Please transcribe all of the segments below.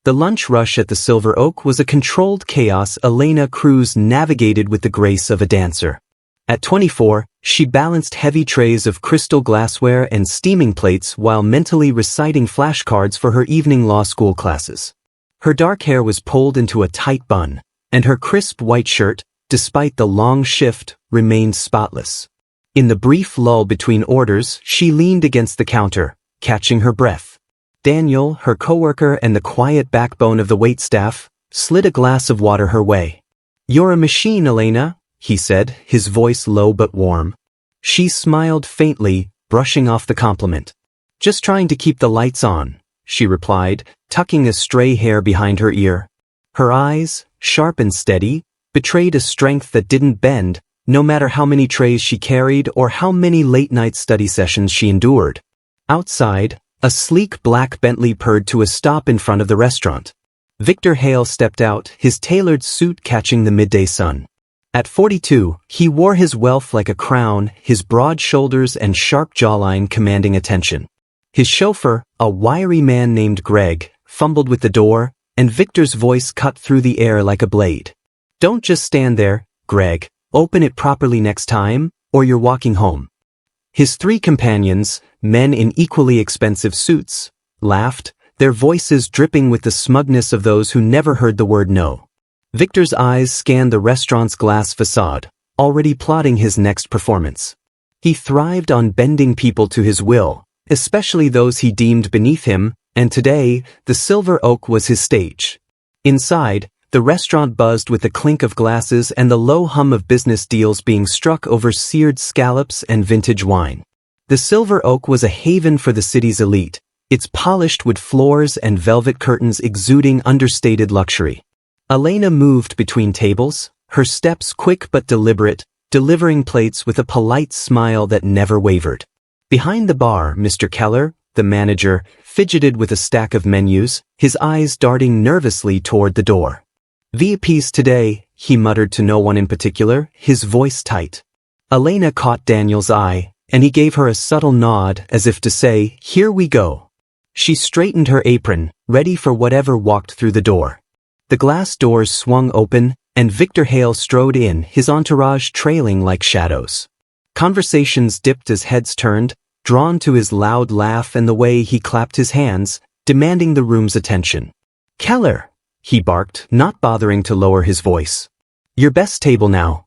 The lunch rush at the Silver Oak was a controlled chaos Elena Cruz navigated with the grace of a dancer. At 24, she balanced heavy trays of crystal glassware and steaming plates while mentally reciting flashcards for her evening law school classes. Her dark hair was pulled into a tight bun, and her crisp white shirt, despite the long shift, remained spotless. In the brief lull between orders, she leaned against the counter, catching her breath. Daniel, her coworker and the quiet backbone of the waitstaff, slid a glass of water her way. "You're a machine, Elena," he said, his voice low but warm. She smiled faintly, brushing off the compliment. "Just trying to keep the lights on," she replied, tucking a stray hair behind her ear. Her eyes, sharp and steady, betrayed a strength that didn't bend, no matter how many trays she carried or how many late-night study sessions she endured. Outside, a sleek black Bentley purred to a stop in front of the restaurant. Victor Hale stepped out, his tailored suit catching the midday sun. At 42, he wore his wealth like a crown, his broad shoulders and sharp jawline commanding attention. His chauffeur, a wiry man named Greg, fumbled with the door, and Victor's voice cut through the air like a blade. "Don't just stand there, Greg. Open it properly next time, or you're walking home." His three companions, men in equally expensive suits, laughed, their voices dripping with the smugness of those who never heard the word no. Victor's eyes scanned the restaurant's glass facade, already plotting his next performance. He thrived on bending people to his will, especially those he deemed beneath him, and today, the Silver Oak was his stage. Inside, the restaurant buzzed with the clink of glasses and the low hum of business deals being struck over seared scallops and vintage wine. The Silver Oak was a haven for the city's elite, its polished wood floors and velvet curtains exuding understated luxury. Elena moved between tables, her steps quick but deliberate, delivering plates with a polite smile that never wavered. Behind the bar, Mr. Keller, the manager, fidgeted with a stack of menus, his eyes darting nervously toward the door. "VIPs today," he muttered to no one in particular, his voice tight. Elena caught Daniel's eye, and he gave her a subtle nod as if to say, "Here we go." She straightened her apron, ready for whatever walked through the door. The glass doors swung open, and Victor Hale strode in, his entourage trailing like shadows. Conversations dipped as heads turned, drawn to his loud laugh and the way he clapped his hands, demanding the room's attention. "Keller," he barked, not bothering to lower his voice. "Your best table now."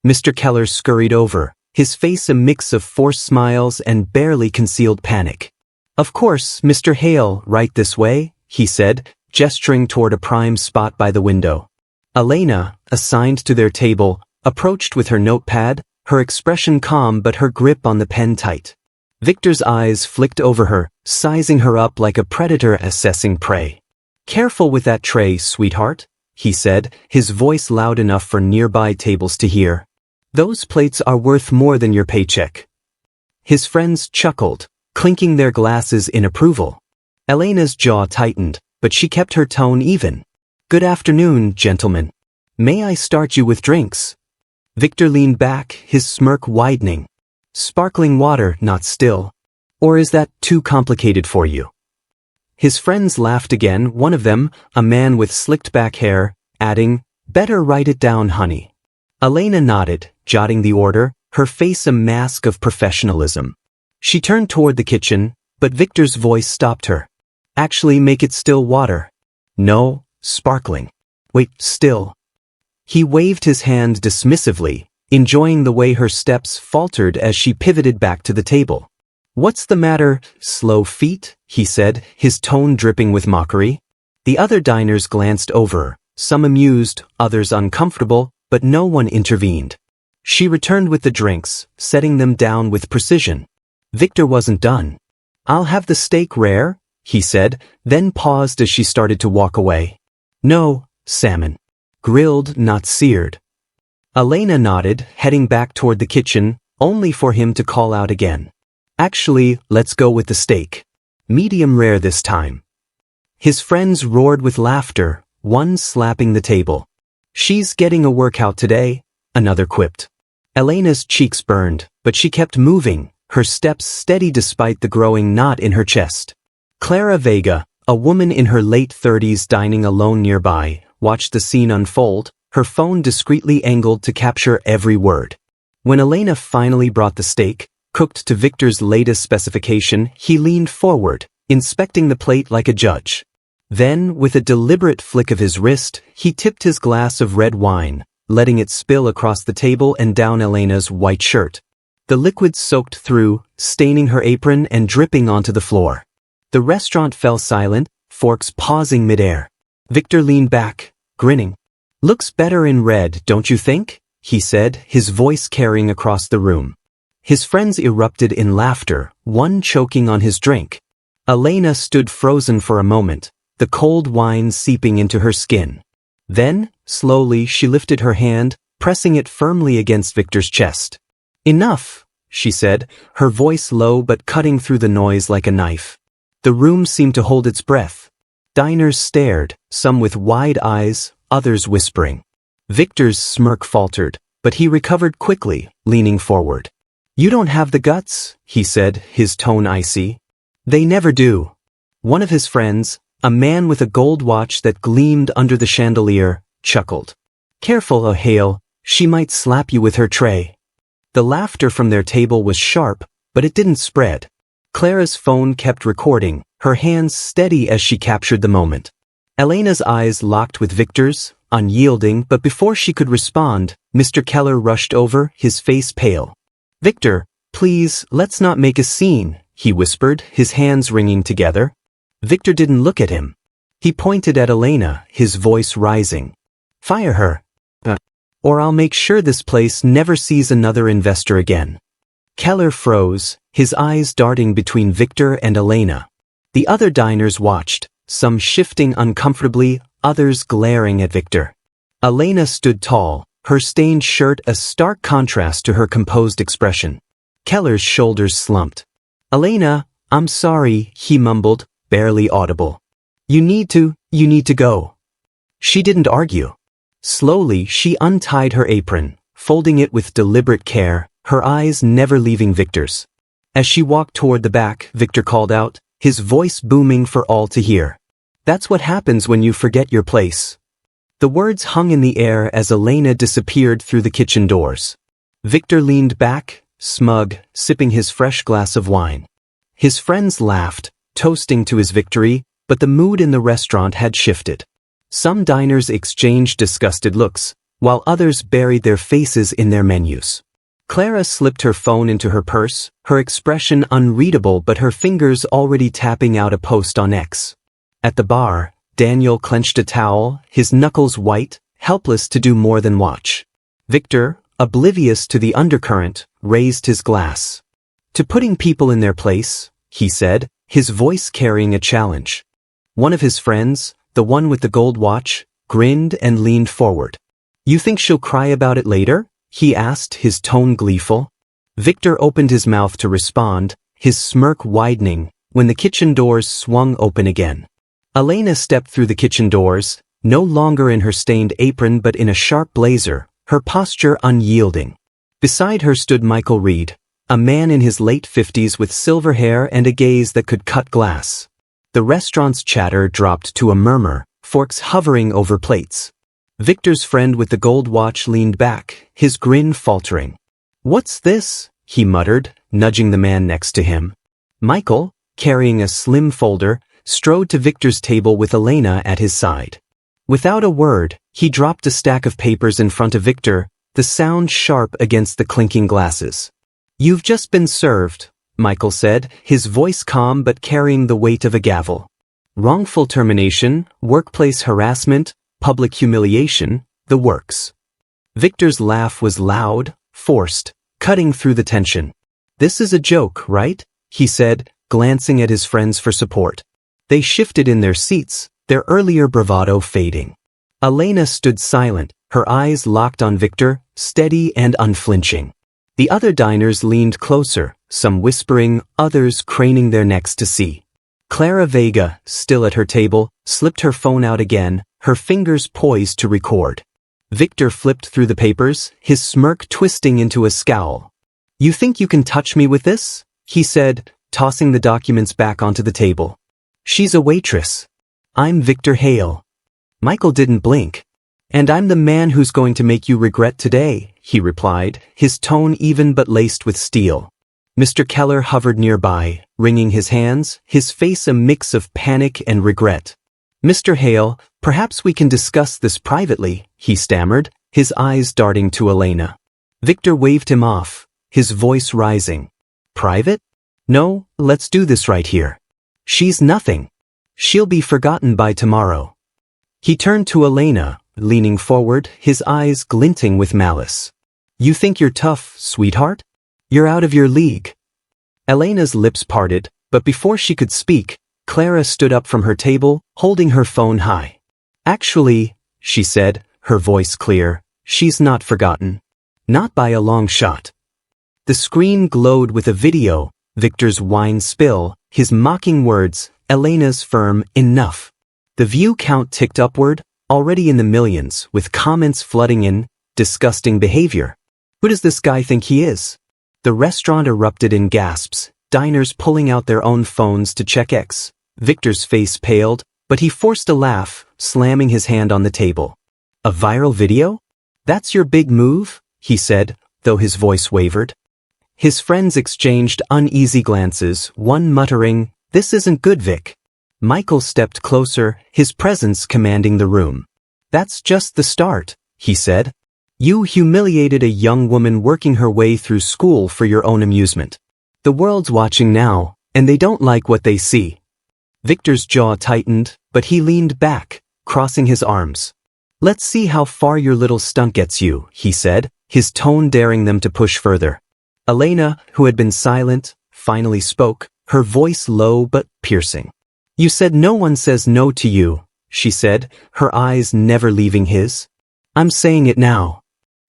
Mr. Keller scurried over, his face a mix of forced smiles and barely concealed panic. "Of course, Mr. Hale, right this way," he said, gesturing toward a prime spot by the window. Elena, assigned to their table, approached with her notepad, her expression calm but her grip on the pen tight. Victor's eyes flicked over her, sizing her up like a predator assessing prey. "Careful with that tray, sweetheart," he said, his voice loud enough for nearby tables to hear. "Those plates are worth more than your paycheck." His friends chuckled, clinking their glasses in approval. Elena's jaw tightened, but she kept her tone even. "Good afternoon, gentlemen. May I start you with drinks?" Victor leaned back, his smirk widening. "Sparkling water, not still. Or is that too complicated for you?" His friends laughed again, one of them, a man with slicked back hair, adding, "Better write it down, honey." Elena nodded, jotting the order, her face a mask of professionalism. She turned toward the kitchen, but Victor's voice stopped her. "Actually, make it still water." "No, sparkling." "Wait, still." He waved his hand dismissively, enjoying the way her steps faltered as she pivoted back to the table. "What's the matter, slow feet?" he said, his tone dripping with mockery. The other diners glanced over, some amused, others uncomfortable, but no one intervened. She returned with the drinks, setting them down with precision. Victor wasn't done. "I'll have the steak rare," he said, then paused as she started to walk away. "No, salmon. Grilled, not seared." Elena nodded, heading back toward the kitchen, only for him to call out again. "Actually, let's go with the steak. Medium rare this time." His friends roared with laughter, one slapping the table. "She's getting a workout today," another quipped. Elena's cheeks burned, but she kept moving, her steps steady despite the growing knot in her chest. Clara Vega, A woman in her late 30s dining alone nearby watched the scene unfold, her phone discreetly angled to capture every word. When Elena finally brought the steak, cooked to Victor's latest specification, he leaned forward, inspecting the plate like a judge. Then, with a deliberate flick of his wrist, he tipped his glass of red wine, letting it spill across the table and down Elena's white shirt. The liquid soaked through, staining her apron and dripping onto the floor. The restaurant fell silent, forks pausing midair. Victor leaned back, grinning. "Looks better in red, don't you think?" he said, his voice carrying across the room. His friends erupted in laughter, one choking on his drink. Elena stood frozen for a moment, the cold wine seeping into her skin. Then, slowly, she lifted her hand, pressing it firmly against Victor's chest. "Enough," she said, her voice low but cutting through the noise like a knife. The room seemed to hold its breath. Diners stared, some with wide eyes, others whispering. Victor's smirk faltered, but he recovered quickly, leaning forward. "You don't have the guts," he said, his tone icy. "They never do." One of his friends, a man with a gold watch that gleamed under the chandelier, chuckled. "Careful, Hale, she might slap you with her tray." The laughter from their table was sharp, but it didn't spread. Clara's phone kept recording, her hands steady as she captured the moment. Elena's eyes locked with Victor's, unyielding, but before she could respond, Mr. Keller rushed over, his face pale. "Victor, please, let's not make a scene," he whispered, his hands wringing together. Victor didn't look at him. He pointed at Elena, his voice rising. "Fire her. Or I'll make sure this place never sees another investor again." Keller froze, his eyes darting between Victor and Elena. The other diners watched, some shifting uncomfortably, others glaring at Victor. Elena stood tall, her stained shirt a stark contrast to her composed expression. Keller's shoulders slumped. "Elena, I'm sorry," he mumbled, barely audible. You need to go." She didn't argue. Slowly, she untied her apron, folding it with deliberate care, her eyes never leaving Victor's. As she walked toward the back, Victor called out, his voice booming for all to hear. "That's what happens when you forget your place." The words hung in the air as Elena disappeared through the kitchen doors. Victor leaned back, smug, sipping his fresh glass of wine. His friends laughed, toasting to his victory, but the mood in the restaurant had shifted. Some diners exchanged disgusted looks, while others buried their faces in their menus. Clara slipped her phone into her purse, her expression unreadable but her fingers already tapping out a post on X. At the bar, Daniel clenched a towel, his knuckles white, helpless to do more than watch. Victor, oblivious to the undercurrent, raised his glass. "To putting people in their place," he said, his voice carrying a challenge. One of his friends, the one with the gold watch, grinned and leaned forward. "You think she'll cry about it later?" he asked, his tone gleeful. Victor opened his mouth to respond, his smirk widening, when the kitchen doors swung open again. Elena stepped through the kitchen doors, no longer in her stained apron but in a sharp blazer, her posture unyielding. Beside her stood Michael Reed, a man in his late 50s with silver hair and a gaze that could cut glass. The restaurant's chatter dropped to a murmur, forks hovering over plates. Victor's friend with the gold watch leaned back, his grin faltering. "What's this?" he muttered, nudging the man next to him. Michael, carrying a slim folder, strode to Victor's table with Elena at his side. Without a word, he dropped a stack of papers in front of Victor, the sound sharp against the clinking glasses. "You've just been served," Michael said, his voice calm but carrying the weight of a gavel. "Wrongful termination, workplace harassment, public humiliation, the works." Victor's laugh was loud, forced, cutting through the tension. "This is a joke, right?" he said, glancing at his friends for support. They shifted in their seats, their earlier bravado fading. Elena stood silent, her eyes locked on Victor, steady and unflinching. The other diners leaned closer, some whispering, others craning their necks to see. Clara Vega, still at her table, slipped her phone out again, her fingers poised to record. Victor flipped through the papers, his smirk twisting into a scowl. "You think you can touch me with this?" he said, tossing the documents back onto the table. She's a waitress. I'm Victor Hale. Michael didn't blink. And I'm the man who's going to make you regret today, he replied, his tone even but laced with steel. Mr. Keller hovered nearby, wringing his hands, his face a mix of panic and regret. Mr. Hale, perhaps we can discuss this privately, he stammered, his eyes darting to Elena. Victor waved him off, his voice rising. Private? No, let's do this right here. She's nothing. She'll be forgotten by tomorrow. He turned to Elena, leaning forward, his eyes glinting with malice. You think you're tough, sweetheart? You're out of your league. Elena's lips parted, but before she could speak, Clara stood up from her table, holding her phone high. Actually, she said, her voice clear, she's not forgotten. Not by a long shot. The screen glowed with a video, Victor's wine spill, his mocking words, Elena's firm, enough. The view count ticked upward, already in the millions, with comments flooding in, disgusting behavior. Who does this guy think he is? The restaurant erupted in gasps, diners pulling out their own phones to check X. Victor's face paled, but he forced a laugh, slamming his hand on the table. A viral video? That's your big move? He said, though his voice wavered. His friends exchanged uneasy glances, one muttering, "This isn't good, Vic." Michael stepped closer, his presence commanding the room. "That's just the start," he said. "You humiliated a young woman working her way through school for your own amusement. The world's watching now, and they don't like what they see." Victor's jaw tightened, but he leaned back, crossing his arms. "Let's see how far your little stunt gets you," he said, his tone daring them to push further. Elena, who had been silent, finally spoke, her voice low but piercing. "You said no one says no to you," she said, her eyes never leaving his. "I'm saying it now."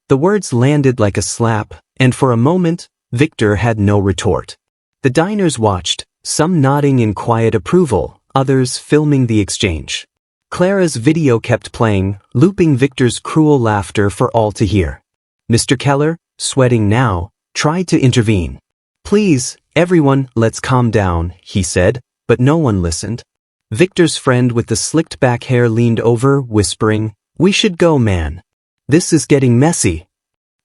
The words landed like a slap, and for a moment, Victor had no retort. The diners watched, some nodding in quiet approval, others filming the exchange. Clara's video kept playing, looping Victor's cruel laughter for all to hear. Mr. Keller, sweating now, tried to intervene. "Please, everyone, let's calm down," he said, but no one listened. Victor's friend with the slicked back hair leaned over, whispering, "We should go, man. This is getting messy."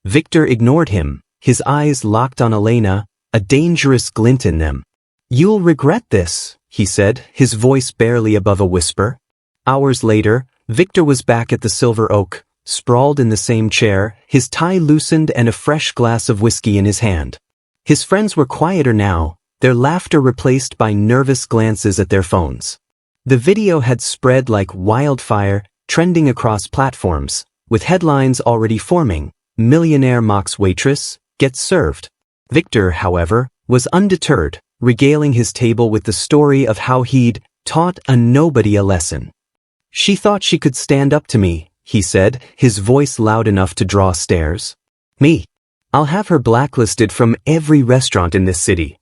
Victor ignored him, his eyes locked on Elena, a dangerous glint in them. "You'll regret this," he said, his voice barely above a whisper. Hours later, Victor was back at the Silver Oak, sprawled in the same chair, his tie loosened and a fresh glass of whiskey in his hand. His friends were quieter now, their laughter replaced by nervous glances at their phones. The video had spread like wildfire, trending across platforms, with headlines already forming. Millionaire mocks waitress, gets served. Victor, however, was undeterred, regaling his table with the story of how he'd taught a nobody a lesson. "She thought she could stand up to me," he said, his voice loud enough to draw stares. "Me. I'll have her blacklisted from every restaurant in this city."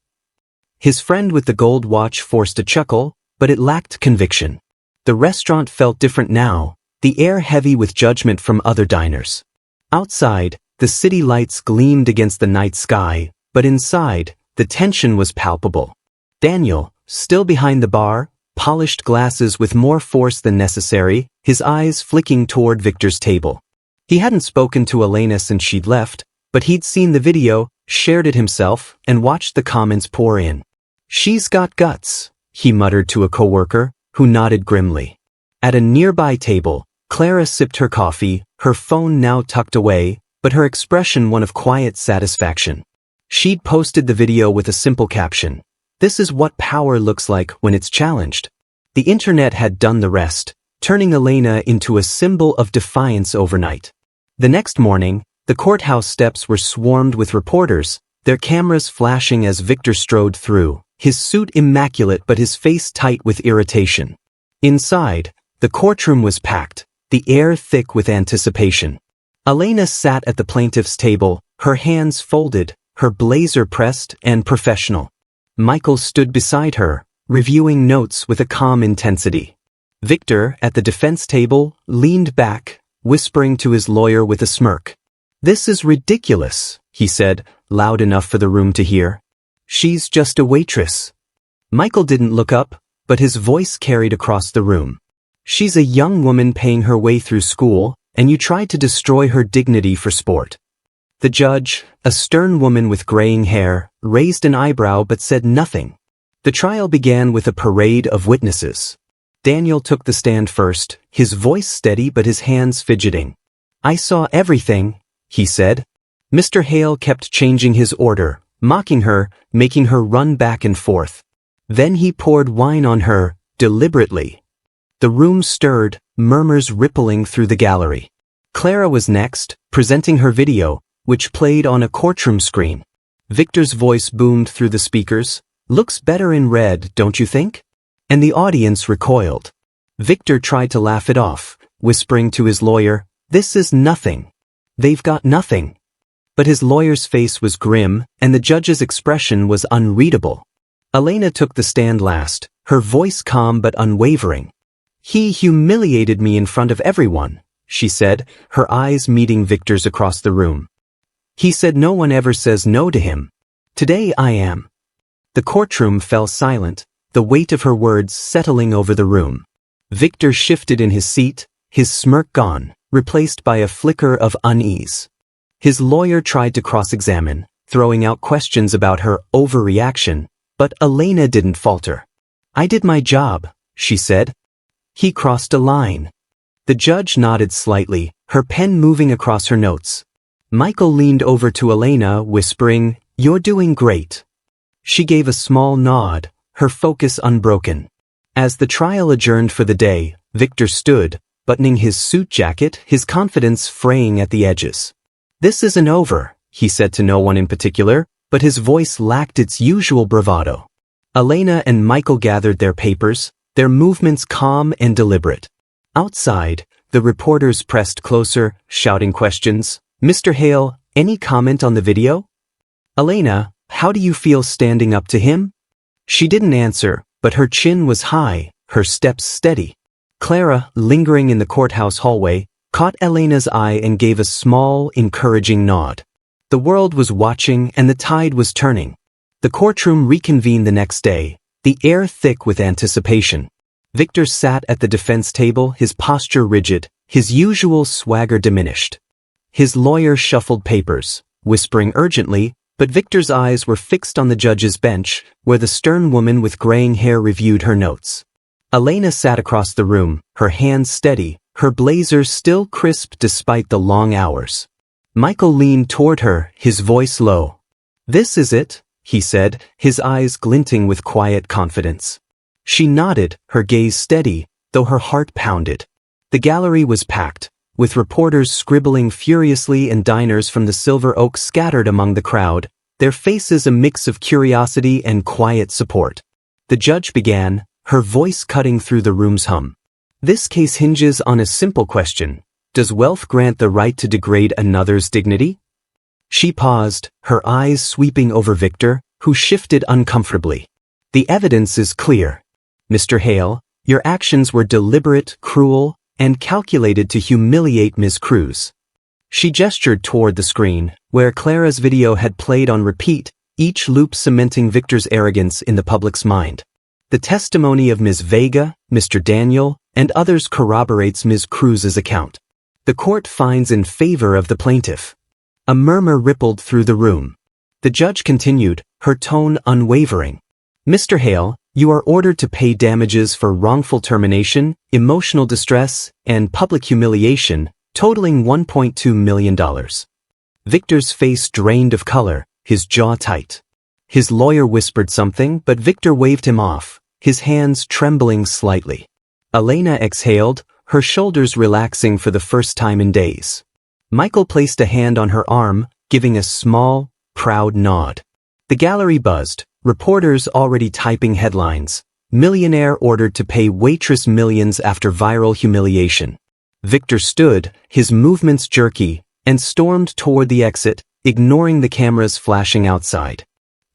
His friend with the gold watch forced a chuckle, but it lacked conviction. The restaurant felt different now, the air heavy with judgment from other diners. Outside, the city lights gleamed against the night sky, but inside, the tension was palpable. Daniel, still behind the bar, polished glasses with more force than necessary, his eyes flicking toward Victor's table. He hadn't spoken to Elena since she'd left, but he'd seen the video, shared it himself, and watched the comments pour in. "She's got guts," he muttered to a coworker, who nodded grimly. At a nearby table, Clara sipped her coffee, her phone now tucked away, but her expression one of quiet satisfaction. She'd posted the video with a simple caption. "This is what power looks like when it's challenged." The internet had done the rest, turning Elena into a symbol of defiance overnight. The next morning, the courthouse steps were swarmed with reporters, their cameras flashing as Victor strode through, his suit immaculate but his face tight with irritation. Inside, the courtroom was packed, the air thick with anticipation. Elena sat at the plaintiff's table, her hands folded, her blazer pressed and professional. Michael stood beside her, reviewing notes with a calm intensity. Victor, at the defense table, leaned back, whispering to his lawyer with a smirk. "This is ridiculous," he said, loud enough for the room to hear. "She's just a waitress." Michael didn't look up, but his voice carried across the room. She's a young woman paying her way through school, and you tried to destroy her dignity for sport. The judge, a stern woman with graying hair, raised an eyebrow but said nothing. The trial began with a parade of witnesses. Daniel took the stand first, his voice steady but his hands fidgeting. "I saw everything," he said. Mr. Hale kept changing his order, mocking her, making her run back and forth. Then he poured wine on her, deliberately. The room stirred, murmurs rippling through the gallery. Clara was next, presenting her video, which played on a courtroom screen. Victor's voice boomed through the speakers. "Looks better in red, don't you think?" And the audience recoiled. Victor tried to laugh it off, whispering to his lawyer, "This is nothing. They've got nothing." But his lawyer's face was grim, and the judge's expression was unreadable. Elena took the stand last, her voice calm but unwavering. "He humiliated me in front of everyone," she said, her eyes meeting Victor's across the room. "He said no one ever says no to him. Today I am." The courtroom fell silent, the weight of her words settling over the room. Victor shifted in his seat, his smirk gone, replaced by a flicker of unease. His lawyer tried to cross-examine, throwing out questions about her overreaction, but Elena didn't falter. "I did my job," she said. "He crossed a line." The judge nodded slightly, her pen moving across her notes. Michael leaned over to Elena, whispering, "You're doing great." She gave a small nod, her focus unbroken. As the trial adjourned for the day, Victor stood, buttoning his suit jacket, his confidence fraying at the edges. "This isn't over," he said to no one in particular, but his voice lacked its usual bravado. Elena and Michael gathered their papers, their movements calm and deliberate. Outside, the reporters pressed closer, shouting questions. "Mr. Hale, any comment on the video?" "Elena, how do you feel standing up to him?" She didn't answer, but her chin was high, her steps steady. Clara, lingering in the courthouse hallway, caught Elena's eye and gave a small, encouraging nod. The world was watching and the tide was turning. The courtroom reconvened the next day, the air thick with anticipation. Victor sat at the defense table, his posture rigid, his usual swagger diminished. His lawyer shuffled papers, whispering urgently, but Victor's eyes were fixed on the judge's bench, where the stern woman with graying hair reviewed her notes. Elena sat across the room, her hands steady, her blazer still crisp despite the long hours. Michael leaned toward her, his voice low. "This is it," he said, his eyes glinting with quiet confidence. She nodded, her gaze steady, though her heart pounded. The gallery was packed, with reporters scribbling furiously and diners from the Silver Oak scattered among the crowd, their faces a mix of curiosity and quiet support. The judge began, her voice cutting through the room's hum. "This case hinges on a simple question. Does wealth grant the right to degrade another's dignity?" She paused, her eyes sweeping over Victor, who shifted uncomfortably. "The evidence is clear. Mr. Hale, your actions were deliberate, cruel, and calculated to humiliate Ms. Cruz." She gestured toward the screen, where Clara's video had played on repeat, each loop cementing Victor's arrogance in the public's mind. The testimony of Ms. Vega, Mr. Daniel, and others corroborates Ms. Cruz's account. The court finds in favor of the plaintiff. A murmur rippled through the room. The judge continued, her tone unwavering. "Mr. Hale, you are ordered to pay damages for wrongful termination, emotional distress, and public humiliation, totaling $1.2 million. Victor's face drained of color, his jaw tight. His lawyer whispered something, but Victor waved him off, his hands trembling slightly. Elena exhaled, her shoulders relaxing for the first time in days. Michael placed a hand on her arm, giving a small, proud nod. The gallery buzzed, reporters already typing headlines. Millionaire ordered to pay Waitress millions after viral humiliation. Victor stood, his movements jerky, and stormed toward the exit, ignoring the cameras flashing outside.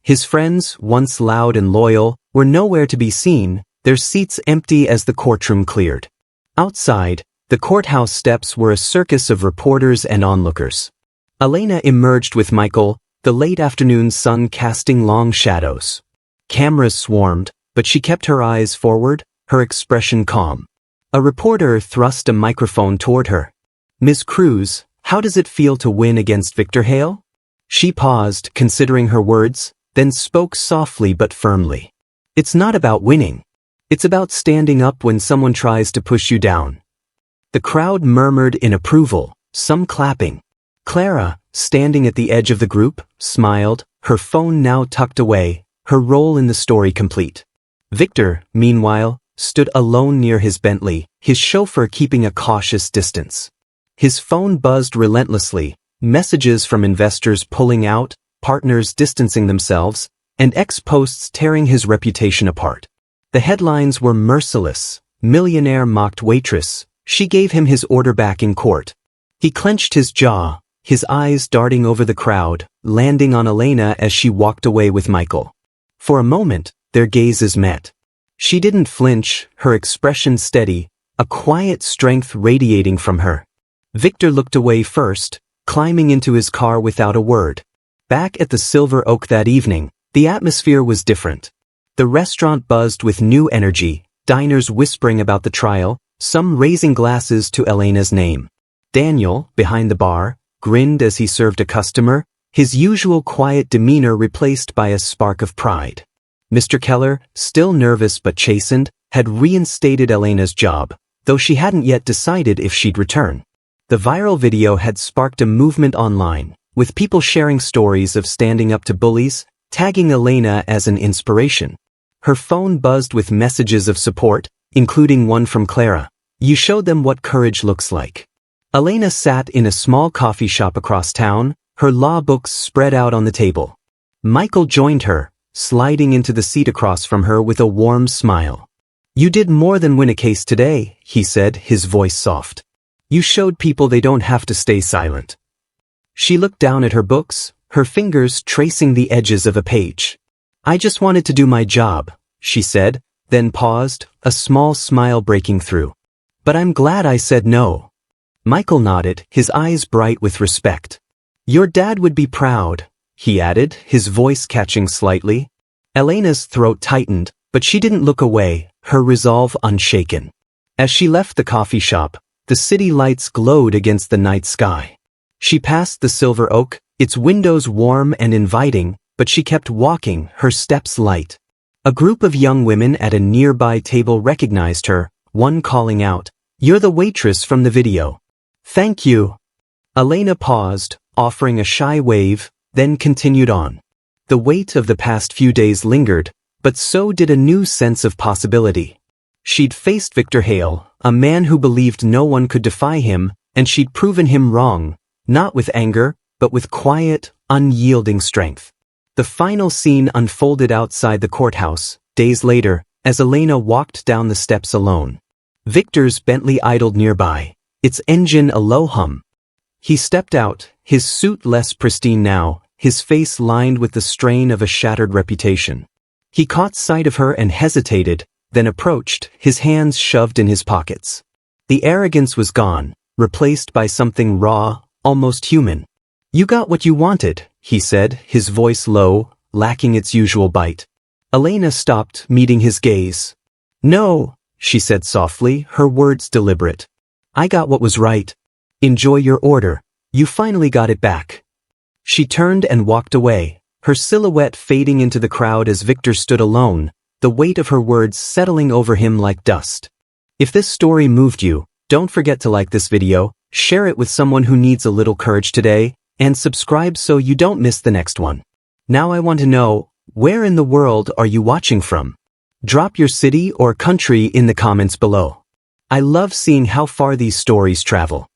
His friends, once loud and loyal, were nowhere to be seen, their seats empty as the courtroom cleared. Outside, the courthouse steps were a circus of reporters and onlookers. Elena emerged with Michael, the late afternoon sun casting long shadows. Cameras swarmed, but she kept her eyes forward, her expression calm. A reporter thrust a microphone toward her. "Ms. Cruz, how does it feel to win against Victor Hale?" She paused, considering her words, then spoke softly but firmly. "It's not about winning. It's about standing up when someone tries to push you down." The crowd murmured in approval, some clapping. Clara, standing at the edge of the group, smiled, her phone now tucked away, her role in the story complete. Victor, meanwhile, stood alone near his Bentley, his chauffeur keeping a cautious distance. His phone buzzed relentlessly, messages from investors pulling out, partners distancing themselves, and ex-posts tearing his reputation apart. The headlines were merciless. Millionaire mocked Waitress. She gave him his order back in court. He clenched his jaw, his eyes darting over the crowd, landing on Elena as she walked away with Michael. For a moment, their gazes met. She didn't flinch, her expression steady, a quiet strength radiating from her. Victor looked away first, climbing into his car without a word. Back at the Silver Oak that evening, the atmosphere was different. The restaurant buzzed with new energy, diners whispering about the trial, some raising glasses to Elena's name. Daniel, behind the bar, grinned as he served a customer, his usual quiet demeanor replaced by a spark of pride. Mr. Keller, still nervous but chastened, had reinstated Elena's job, though she hadn't yet decided if she'd return. The viral video had sparked a movement online, with people sharing stories of standing up to bullies, tagging Elena as an inspiration. Her phone buzzed with messages of support, including one from Clara. "You showed them what courage looks like." Elena sat in a small coffee shop across town, her law books spread out on the table. Michael joined her, sliding into the seat across from her with a warm smile. "You did more than win a case today," he said, his voice soft. "You showed people they don't have to stay silent." She looked down at her books, her fingers tracing the edges of a page. "I just wanted to do my job," she said, then paused, a small smile breaking through. "But I'm glad I said no." Michael nodded, his eyes bright with respect. "Your dad would be proud," he added, his voice catching slightly. Elena's throat tightened, but she didn't look away, her resolve unshaken. As she left the coffee shop, the city lights glowed against the night sky. She passed the Silver Oak, its windows warm and inviting, but she kept walking, her steps light. A group of young women at a nearby table recognized her, one calling out, "You're the waitress from the video." "Thank you." Elena paused, offering a shy wave, then continued on. The weight of the past few days lingered, but so did a new sense of possibility. She'd faced Victor Hale, a man who believed no one could defy him, and she'd proven him wrong, not with anger, but with quiet, unyielding strength. The final scene unfolded outside the courthouse, days later, as Elena walked down the steps alone. Victor's Bentley idled nearby, its engine a low hum. He stepped out, his suit less pristine now, his face lined with the strain of a shattered reputation. He caught sight of her and hesitated, then approached, his hands shoved in his pockets. The arrogance was gone, replaced by something raw, almost human. "You got what you wanted," he said, his voice low, lacking its usual bite. Elena stopped, meeting his gaze. "No," she said softly, her words deliberate. "I got what was right. Enjoy your order. You finally got it back." She turned and walked away, her silhouette fading into the crowd as Victor stood alone, the weight of her words settling over him like dust. If this story moved you, don't forget to like this video, share it with someone who needs a little courage today, and subscribe so you don't miss the next one. Now I want to know, where in the world are you watching from? Drop your city or country in the comments below. I love seeing how far these stories travel.